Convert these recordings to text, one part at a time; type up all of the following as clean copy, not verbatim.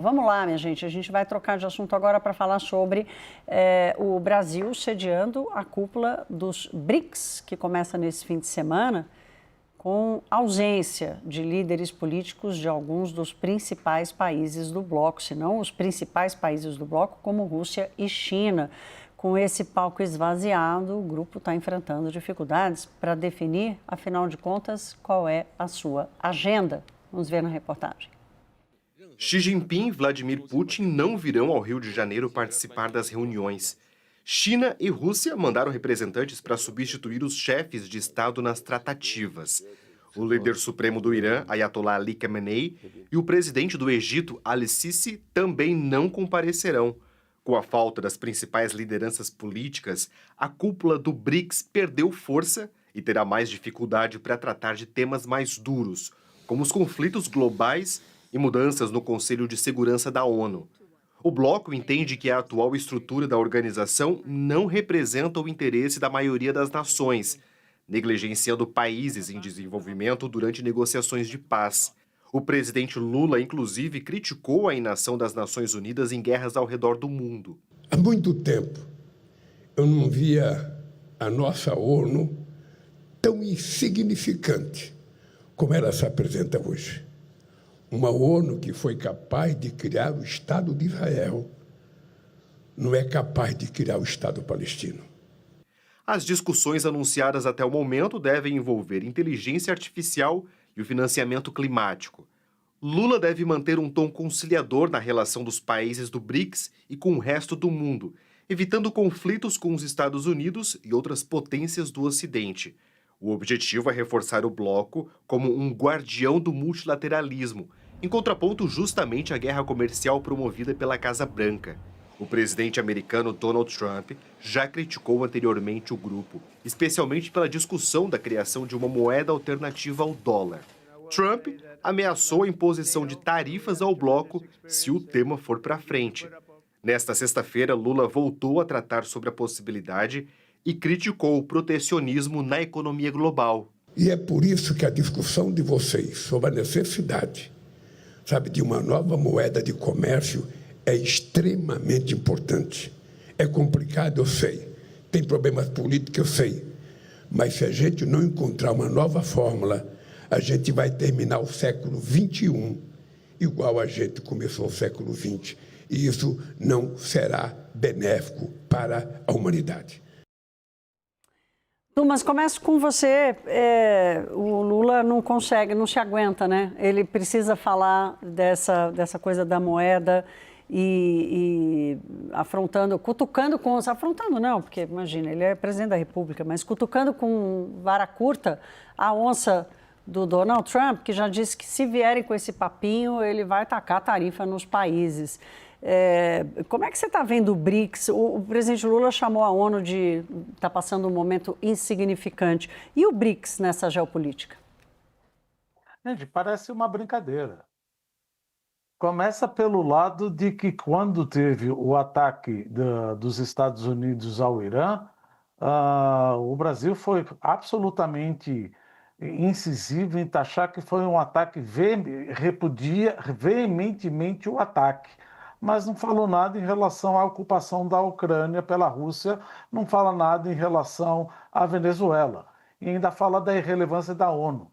Vamos lá, minha gente. A gente vai trocar de assunto agora para falar sobre o Brasil sediando a cúpula dos BRICS, que começa nesse fim de semana, com ausência de líderes políticos de alguns dos principais países do bloco, se não os principais países do bloco, como Rússia e China. Com esse palco esvaziado, o grupo está enfrentando dificuldades para definir, afinal de contas, qual é a sua agenda. Vamos ver na reportagem. Xi Jinping e Vladimir Putin não virão ao Rio de Janeiro participar das reuniões. China e Rússia mandaram representantes para substituir os chefes de Estado nas tratativas. O líder supremo do Irã, Ayatollah Ali Khamenei, e o presidente do Egito, Al-Sisi, também não comparecerão. Com a falta das principais lideranças políticas, a cúpula do BRICS perdeu força e terá mais dificuldade para tratar de temas mais duros, como os conflitos globais e mudanças no Conselho de Segurança da ONU. O bloco entende que a atual estrutura da organização não representa o interesse da maioria das nações, negligenciando países em desenvolvimento durante negociações de paz. O presidente Lula, inclusive, criticou a inação das Nações Unidas em guerras ao redor do mundo. Há muito tempo eu não via a nossa ONU tão insignificante como ela se apresenta hoje. Uma ONU que foi capaz de criar o Estado de Israel não é capaz de criar o Estado palestino. As discussões anunciadas até o momento devem envolver inteligência artificial e o financiamento climático. Lula deve manter um tom conciliador na relação dos países do BRICS e com o resto do mundo, evitando conflitos com os Estados Unidos e outras potências do Ocidente. O objetivo é reforçar o bloco como um guardião do multilateralismo, em contraponto justamente à guerra comercial promovida pela Casa Branca. O presidente americano Donald Trump já criticou anteriormente o grupo, especialmente pela discussão da criação de uma moeda alternativa ao dólar. Trump ameaçou a imposição de tarifas ao bloco se o tema for para frente. Nesta sexta-feira, Lula voltou a tratar sobre a possibilidade e criticou o protecionismo na economia global. E é por isso que a discussão de vocês sobre a necessidade, de uma nova moeda de comércio é extremamente importante. É complicado, eu sei. Tem problemas políticos, eu sei. Mas se a gente não encontrar uma nova fórmula, a gente vai terminar o século XXI igual a gente começou o século XX. E isso não será benéfico para a humanidade. Mas começo com você. O Lula não consegue, não se aguenta, né? Ele precisa falar dessa coisa da moeda e afrontando não, porque imagina, ele é presidente da República, mas cutucando com vara curta a onça do Donald Trump, que já disse que se vierem com esse papinho, ele vai tacar tarifa nos países. Como é que você está vendo o BRICS? O presidente Lula chamou a ONU de está passando um momento insignificante. E o BRICS nessa geopolítica? Gente, parece uma brincadeira. Começa pelo lado de que quando teve o ataque dos Estados Unidos ao Irã, o Brasil foi absolutamente incisivo em taxar que foi um ataque, repudia veementemente o ataque, mas não falou nada em relação à ocupação da Ucrânia pela Rússia, não fala nada em relação à Venezuela, e ainda fala da irrelevância da ONU.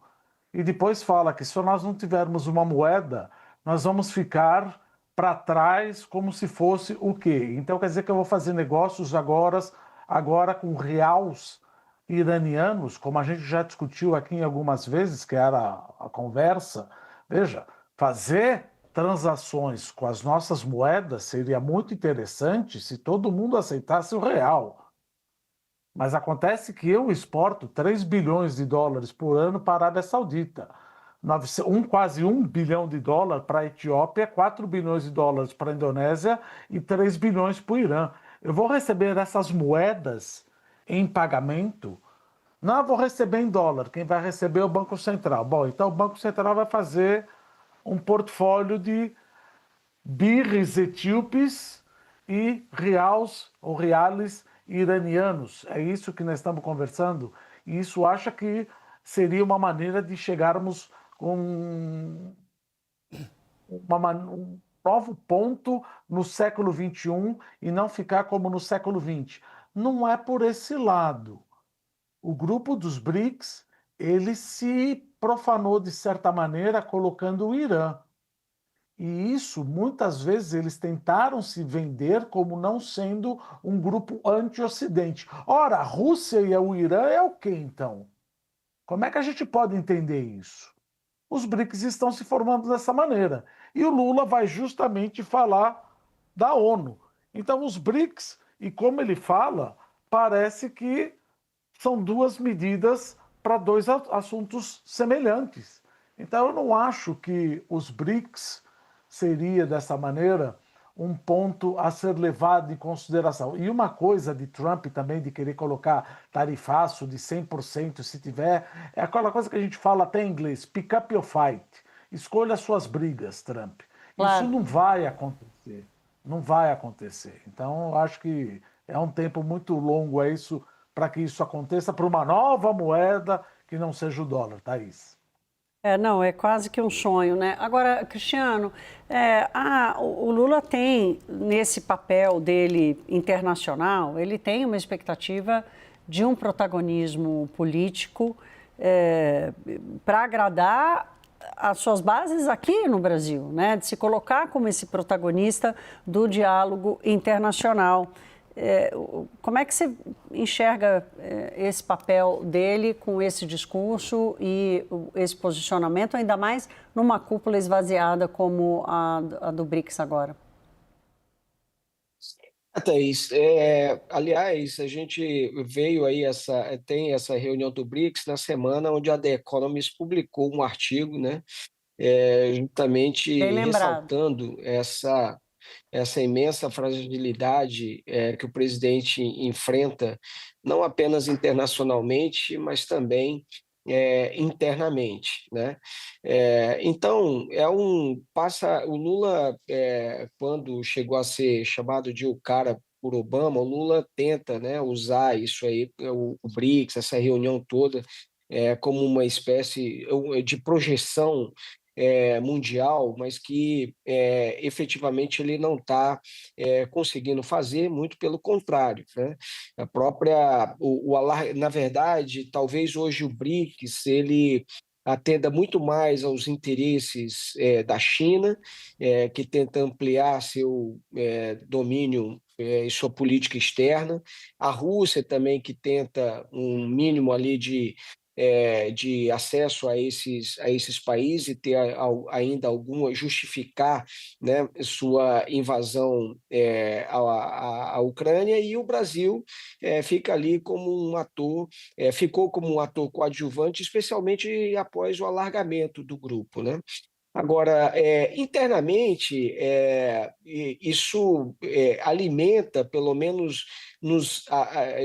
E depois fala que se nós não tivermos uma moeda, nós vamos ficar para trás como se fosse o quê? Então quer dizer que eu vou fazer negócios agora com reais iranianos, como a gente já discutiu aqui algumas vezes, que era a conversa. Veja, fazer transações com as nossas moedas seria muito interessante se todo mundo aceitasse o real. Mas acontece que eu exporto 3 bilhões de dólares por ano para a Arábia Saudita, quase 1 bilhão de dólares para a Etiópia, 4 bilhões de dólares para a Indonésia e 3 bilhões para o Irã. Eu vou receber essas moedas em pagamento? Não, eu vou receber em dólar. Quem vai receber é o Banco Central. Bom, então o Banco Central vai fazer um portfólio de birres etíopes e reais iranianos. É isso que nós estamos conversando. E isso acha que seria uma maneira de chegarmos com novo ponto no século XXI e não ficar como no século XX. Não é por esse lado. O grupo dos BRICS, ele se profanou de certa maneira colocando o Irã. E isso, muitas vezes, eles tentaram se vender como não sendo um grupo anti-Ocidente. Ora, a Rússia e o Irã é o quê, então? Como é que a gente pode entender isso? Os BRICS estão se formando dessa maneira. E o Lula vai justamente falar da ONU. Então, os BRICS, e como ele fala, parece que são duas medidas para dois assuntos semelhantes. Então, eu não acho que os BRICS seria, dessa maneira, um ponto a ser levado em consideração. E uma coisa de Trump também, de querer colocar tarifaço de 100%, se tiver, é aquela coisa que a gente fala até em inglês, pick up your fight. Escolha as suas brigas, Trump. Claro. Isso não vai acontecer. Não vai acontecer. Então, eu acho que é um tempo muito longo isso para que isso aconteça, para uma nova moeda que não seja o dólar, Thaís. Não, é quase que um sonho, né? Agora, Cristiano, o Lula tem, nesse papel dele internacional, ele tem uma expectativa de um protagonismo político para agradar as suas bases aqui no Brasil, né? De se colocar como esse protagonista do diálogo internacional. Como é que você enxerga esse papel dele com esse discurso e esse posicionamento, ainda mais numa cúpula esvaziada como a do BRICS agora? Thaís, aliás, a gente veio aí, tem essa reunião do BRICS na semana onde a The Economist publicou um artigo, né, justamente Bem lembrado. ressaltando essa imensa fragilidade que o presidente enfrenta, não apenas internacionalmente, mas também internamente, né? Então, o Lula, quando chegou a ser chamado de o cara por Obama, o Lula tenta, né, usar isso aí, o BRICS, essa reunião toda, como uma espécie de projeção mundial, mas que efetivamente ele não está conseguindo fazer, muito pelo contrário, né? A própria, na verdade, talvez hoje o BRICS ele atenda muito mais aos interesses da China, que tenta ampliar seu domínio e sua política externa, a Rússia também que tenta um mínimo ali de acesso a esses países e ter ainda justificar, né, sua invasão à Ucrânia, e o Brasil fica ali como um ator, ficou como um ator coadjuvante, especialmente após o alargamento do grupo, né? Agora, internamente, isso alimenta, pelo menos nos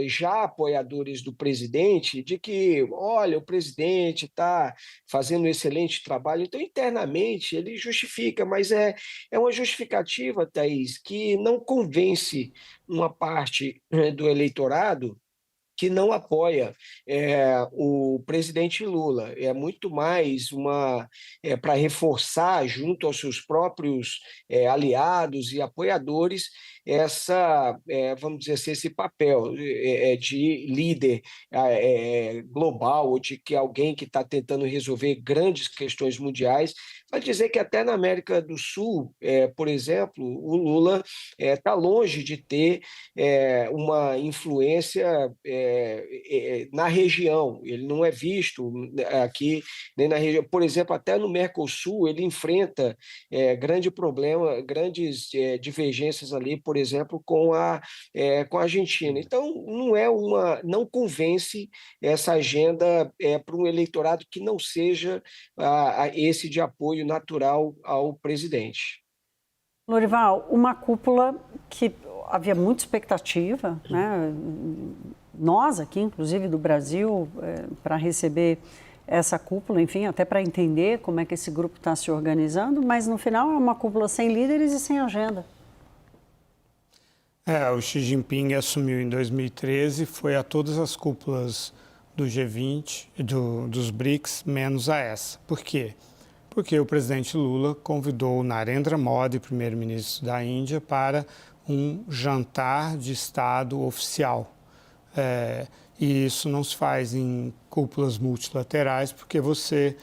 já apoiadores do presidente, de que, olha, o presidente está fazendo um excelente trabalho. Então, internamente, ele justifica, mas é uma justificativa, Thaís, que não convence uma parte do eleitorado que não apoia o presidente Lula. É muito mais para reforçar, junto aos seus próprios aliados e apoiadores, vamos dizer assim, esse papel de líder global, ou de que alguém que está tentando resolver grandes questões mundiais. Vai dizer que até na América do Sul, por exemplo, o Lula está longe de ter uma influência na região. Ele não é visto aqui nem na região. Por exemplo, até no Mercosul ele enfrenta grande problema, grandes divergências ali, por exemplo, com a Argentina. Então, não convence essa agenda para um eleitorado que não seja esse de apoio natural ao presidente. Lorival, uma cúpula que havia muita expectativa, né? Nós aqui, inclusive do Brasil, para receber essa cúpula, enfim, até para entender como é que esse grupo está se organizando, mas no final é uma cúpula sem líderes e sem agenda. O Xi Jinping assumiu em 2013, foi a todas as cúpulas do G20, dos BRICS, menos a essa. Por quê? porque o presidente Lula convidou Narendra Modi, primeiro-ministro da Índia, para um jantar de Estado oficial. E isso não se faz em cúpulas multilaterais, porque você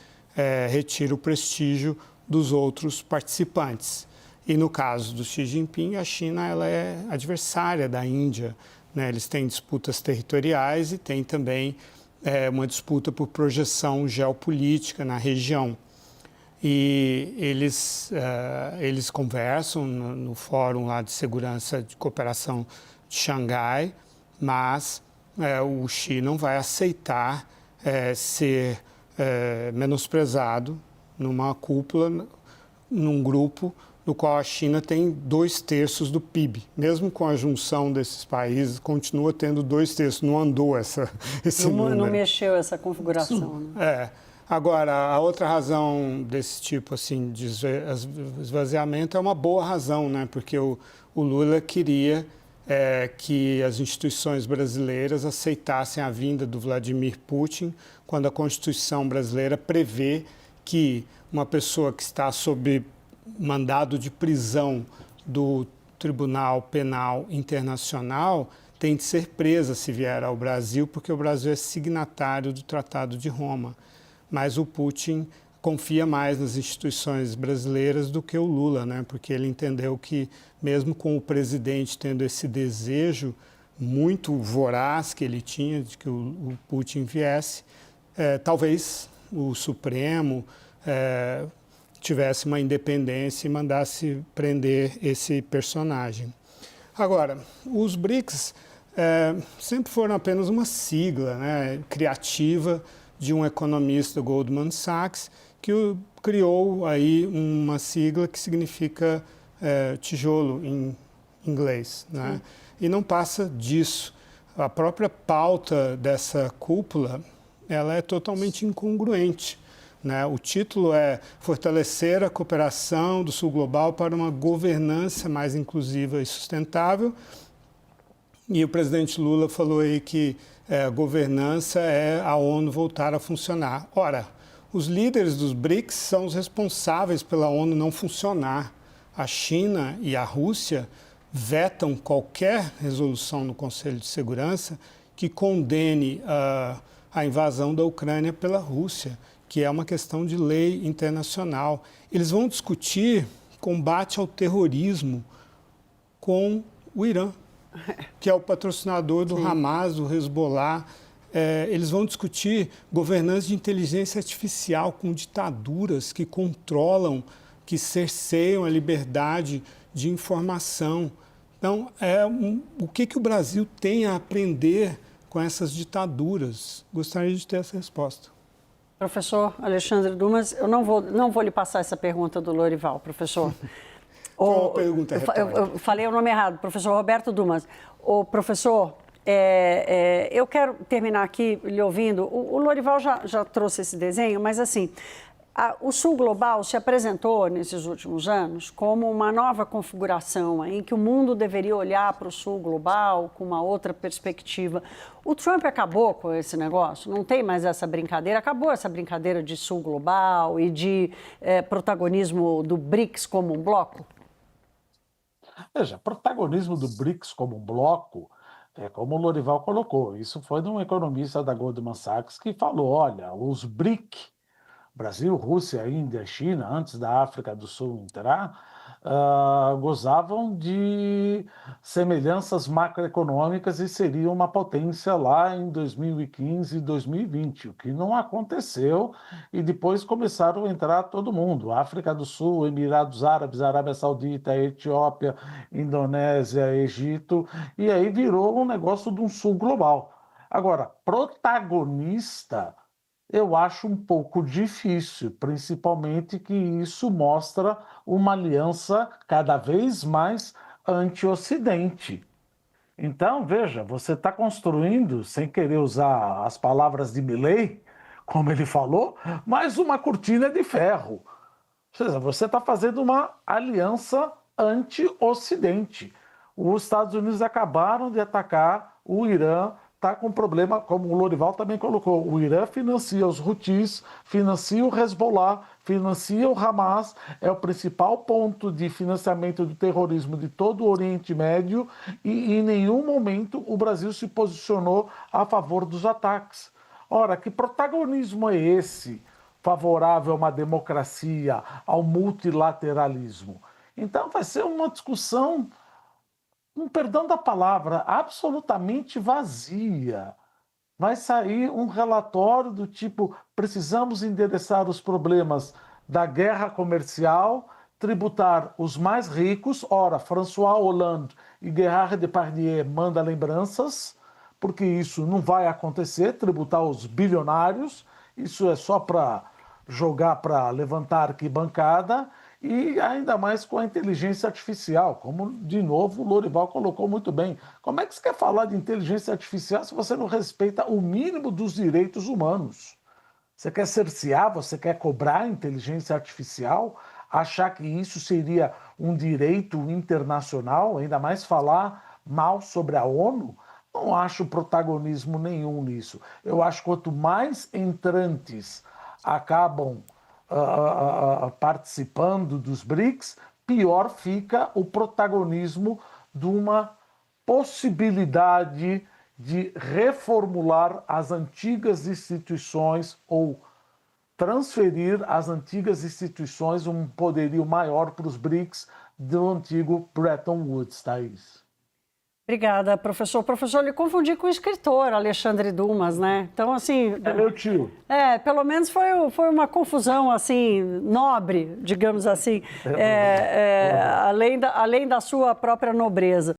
retira o prestígio dos outros participantes. E no caso do Xi Jinping, a China ela é adversária da Índia, né? Eles têm disputas territoriais e tem também uma disputa por projeção geopolítica na região. E eles conversam no Fórum lá de Segurança de Cooperação de Xangai, mas o Xi não vai aceitar ser menosprezado numa cúpula, num grupo no qual a China tem 2/3 do PIB. Mesmo com a junção desses países, continua tendo 2/3. Não andou esse número. Não mexeu essa configuração. Né? Agora, a outra razão desse tipo assim, de esvaziamento é uma boa razão, né? Porque o Lula queria que as instituições brasileiras aceitassem a vinda do Vladimir Putin, quando a Constituição brasileira prevê que uma pessoa que está sob mandado de prisão do Tribunal Penal Internacional tem de ser presa se vier ao Brasil, porque o Brasil é signatário do Tratado de Roma. Mas o Putin confia mais nas instituições brasileiras do que o Lula, né? Porque ele entendeu que, mesmo com o presidente tendo esse desejo muito voraz que ele tinha de que o Putin viesse, talvez o Supremo tivesse uma independência e mandasse prender esse personagem. Agora, os BRICS sempre foram apenas uma sigla, né, criativa de um economista do Goldman Sachs que criou aí uma sigla que significa tijolo em inglês, né? E não passa disso. A própria pauta dessa cúpula ela é totalmente incongruente. Né? O título é Fortalecer a Cooperação do Sul Global para uma Governança mais Inclusiva e Sustentável. E o presidente Lula falou aí que a governança é a ONU voltar a funcionar. Ora, os líderes dos BRICS são os responsáveis pela ONU não funcionar. A China e a Rússia vetam qualquer resolução no Conselho de Segurança que condene a invasão da Ucrânia pela Rússia, que é uma questão de lei internacional. Eles vão discutir combate ao terrorismo com o Irã, que é o patrocinador do Hamas, do Hezbollah. Eles vão discutir governança de inteligência artificial com ditaduras que controlam, que cerceiam a liberdade de informação. Então, o que o Brasil tem a aprender com essas ditaduras? Gostaria de ter essa resposta. Professor Alexandre Dumas, eu não vou lhe passar essa pergunta do Lorival, professor. Qual a pergunta retórica? Eu falei o nome errado, professor Roberto Dumas. Professor, eu quero terminar aqui lhe ouvindo. O Lorival já trouxe esse desenho, mas assim, o Sul Global se apresentou nesses últimos anos como uma nova configuração em que o mundo deveria olhar para o Sul Global com uma outra perspectiva. O Trump acabou com esse negócio, não tem mais essa brincadeira, acabou essa brincadeira de Sul Global e de protagonismo do BRICS como um bloco? Veja, protagonismo do BRICS como um bloco, como o Lorival colocou, isso foi de um economista da Goldman Sachs que falou, olha, os BRIC, Brasil, Rússia, Índia, China, antes da África do Sul entrar, gozavam de semelhanças macroeconômicas e seriam uma potência lá em 2015 e 2020, o que não aconteceu, e depois começaram a entrar todo mundo, África do Sul, Emirados Árabes, Arábia Saudita, Etiópia, Indonésia, Egito, e aí virou um negócio de um sul global. Agora, protagonista, eu acho um pouco difícil, principalmente que isso mostra uma aliança cada vez mais anti-Ocidente. Então, veja, você está construindo, sem querer usar as palavras de Milei, como ele falou, mais uma cortina de ferro. Ou seja, você está fazendo uma aliança anti-Ocidente. Os Estados Unidos acabaram de atacar o Irã está com problema, como o Lorival também colocou. O Irã financia os Houthis, financia o Hezbollah, financia o Hamas, é o principal ponto de financiamento do terrorismo de todo o Oriente Médio e em nenhum momento o Brasil se posicionou a favor dos ataques. Ora, que protagonismo é esse favorável a uma democracia, ao multilateralismo? Então vai ser uma discussão, com perdão da palavra, absolutamente vazia. Vai sair um relatório do tipo: precisamos endereçar os problemas da guerra comercial, tributar os mais ricos. Ora, François Hollande e Gérard Depardieu mandam lembranças, porque isso não vai acontecer, tributar os bilionários. Isso é só para jogar, para levantar arquibancada. E ainda mais com a inteligência artificial, como, de novo, o Lorival colocou muito bem. Como é que você quer falar de inteligência artificial se você não respeita o mínimo dos direitos humanos? Você quer cercear, você quer cobrar a inteligência artificial, achar que isso seria um direito internacional, ainda mais falar mal sobre a ONU? Não acho protagonismo nenhum nisso. Eu acho que quanto mais entrantes acabam participando dos BRICS, pior fica o protagonismo de uma possibilidade de reformular as antigas instituições ou transferir às antigas instituições um poderio maior para os BRICS do antigo Bretton Woods, Thaís. Obrigada, professor. Professor, lhe confundi com o escritor Alexandre Dumas, né? Então, assim... É meu tio. Pelo menos foi uma confusão, assim, nobre, digamos assim, além da sua própria nobreza.